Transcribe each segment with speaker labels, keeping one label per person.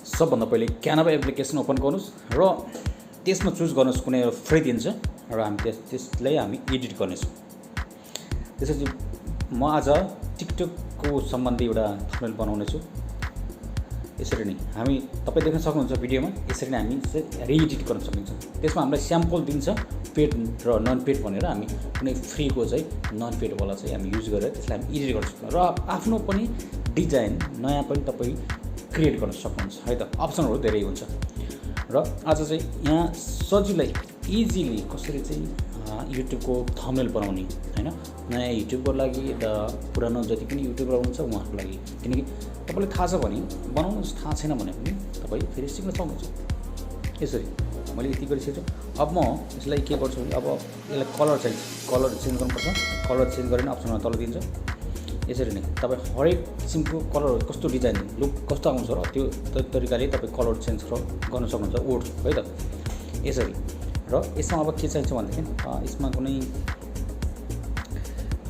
Speaker 1: सबभन्दा पहिले Canva application open गर्नुस् र त्यसमा चुज गर्नुस् कुनै फ्री दिन्छ र हामी त्यसलाई हामी एडिट गर्नेछौँ। त्यसपछि म आज टिकटकको सम्बन्धी एउटा थम्बनेल बनाउने छु। यसरी नै हामी तपाईँ देख्न सक्नुहुन्छ भिडियोमा, यसरी नै हामी रिएडिट गर्न सकिन्छ। त्यसमा हामीलाई स्याम्पल दिन्छ पेड र नन पेड भनेर, हामी कुनै फ्रीको चाहिँ नन पेडवाला चाहिँ हामी युज गरेर त्यसलाई हामी एडिट गर्न सक्छौँ र आफ्नो पनि डिजाइन नयाँ पनि तपाईँ क्रिएट गर्न सक्नुहुन्छ है त। अप्सनहरू धेरै हुन्छ र आज चाहिँ यहाँ सजिलै इजिली कसरी चाहिँ युट्युबको थम्बनेल बनाउने हैन, नयाँ युट्युबको लागि र पुरानो जति पनि युट्युबर हुनुहुन्छ उहाँहरूको लागि। किनकि तपाईँलाई थाहा छ भने बनाउनु, थाहा छैन भने पनि तपाईँ फेरि सिक्न सक्नुहुन्छ। यसरी मैले यति गरिसकेछु। अब म यसलाई के गर्छु भने अब यसलाई कलर चेन्ज गर्नुपर्छ। कलर चेन्ज गरेर अप्सनमा तल दिन्छ। यसरी नै तपाईँ हरेक किसिमको कलर कस्तो डिजाइन लुक कस्तो आउँछ र त्यो तरिकाले तपाईँ कलर चेन्ज गर्न सक्नुहुन्छ वर्ड है त। यसरी र यसमा अब के चाहिन्छ भनेदेखि यसमा कुनै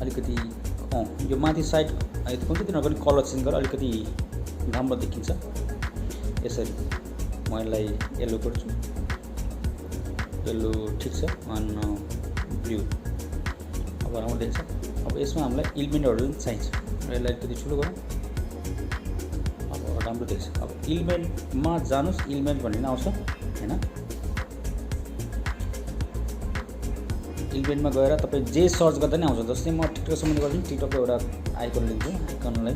Speaker 1: अलिकति यो माथि साइड कुन चाहिँ तिनीहरूको पनि कलर चेन्ज गरेर अलिकति राम्रो देखिन्छ। यसरी म यसलाई येल्लो गर्छु। येल्लो ठिक छ। अनि ब्लू अब राम्रो देखिन्छ। अब यसमा हामीलाई इलिमेन्टहरू चाहिन्छ र यसलाई अलिकति ठुलो गरौँ। अब राम्रो देखिन्छ। अब इलिमेन्टमा जानुहोस्, इलिमेन्ट भन्ने आउँछ हैन। इलिमेन्टमा गएर तपाईँ जे सर्च गर्दा नै आउँछ। जस्तै म टिकटक सम्बन्धी गर्छु, टिकटकको एउटा आइकन लिन्छु। आइकनलाई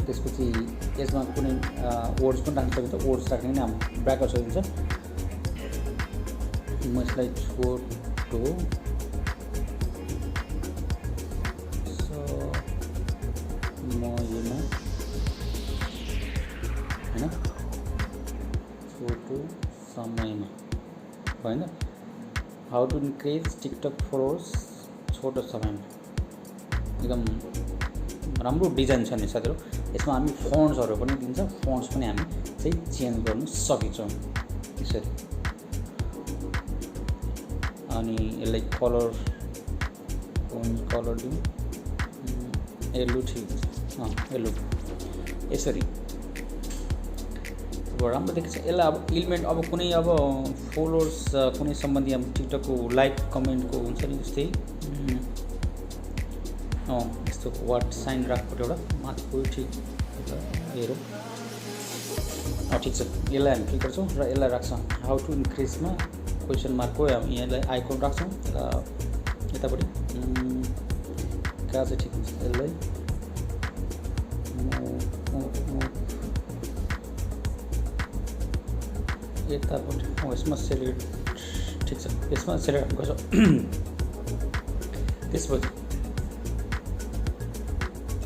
Speaker 1: त्यसपछि यसमा कुनै वर्ड्स पनि राख्न सकिन्छ। वर्ड्स राख्ने पनि ब्याकअप सकिन्छ। म यसलाई छोटो ममा हैन, छोटो समयमा होइन, how to increase TikTok followers छोटो समयमा। एकदम राम्रो डिजाइन छ नि साथीहरू। यसमा हामी फन्ट्सहरू पनि दिन्छ। फन्ट्स पनि हामी चाहिँ चेन्ज गर्न सकिन्छौँ यसरी। अनि यसलाई कलर दिउँ, येल्लो ठिक छ। येल्लो यसरी अब राम्रो देखिन्छ। यसलाई अब इलिमेन्ट अब कुनै अब फलोवर्स कुनै सम्बन्धी अब टिकटकको लाइक कमेन्टको हुन्छ नि, जस्तै यस्तो वाट साइन राख्नु एउटा माथिको ठिक हेरौँ। ठिक छ। यसलाई हामी के गर्छौँ र यसलाई राख्छौँ हाउ टु इन्क्रिजमा क्वेसन मार्कको हामी यसलाई आइकन राख्छौँ र यतापट्टि कहाँ चाहिँ ठिक हुन्छ। यसलाई यतापट्टि यसमा सेलेक्ट ठिक छ। यसमा सेलेक्ट गर्छौँ।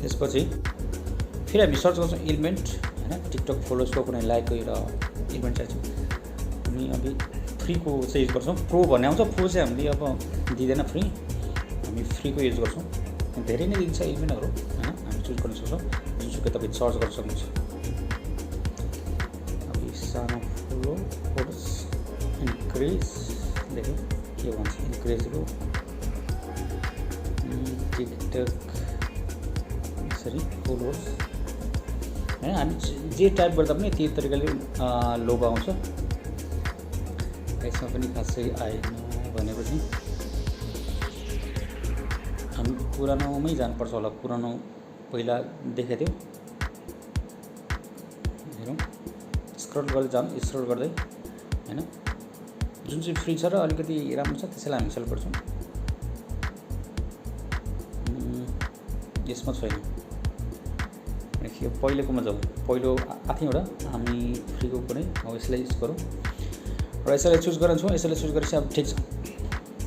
Speaker 1: त्यसपछि फेरि हामी सर्च गर्छौँ इलिमेन्ट हैन। टिकटक फलोवर्सको कुनै लाइकको एउटा इलिमेन्ट चाहिन्छ। हामी अब फ्रीको चाहिँ युज गर्छौँ। प्रो भन्ने आउँछ। प्रो चाहिँ हामीले अब दिँदैन फ्री, हामी फ्रीको युज गर्छौँ। धेरै नै दिन्छ इलिमेन्टहरू हैन। हामी चुज गर्न सक्छौँ जुनसुकै तपाईँ सर्च गर्न सक्नुहुन्छ। अब सानो फलो फोटोस इन्क्रिज देखो के भन्छ, इन्क्रिजको टिकटक यसरी फलोवर्स हैन। हामी जे टाइप गर्दा पनि त्यही तरिकाले लोगो आउँछ। यसमा पनि खासै आएन भनेपछि हामी पुरानोमै जानुपर्छ होला। पुरानो पहिला देखाएको थियो। हेरौँ, स्क्रल गर्दै जाऊँ, स्क्रल गर्दै हैन। जुन चाहिँ फ्री छ र अलिकति राम्रो छ त्यसैलाई हामी सेलेक्ट गर्छौँ। यसमा छैन। पहिलेकोमा जाउँ। पहिलो आएको एउटा हामी फ्रीको कुनै अब यसलाई युज गरौँ र यसलाई चुज गर्छौँ। यसलाई चुज गरेपछि अब ठिक छ।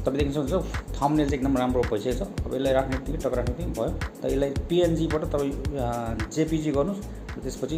Speaker 1: तपाईँ देख्न सक्नुहुन्छ थम्बनेल चाहिँ एकदम राम्रो भइसकेको छ। अब यसलाई राख्ने बित्तिकै टक राख्ने बित्तिकै भयो। त यसलाई पिएनजीबाट तपाईँ जेपिजी गर्नुहोस्। त्यसपछि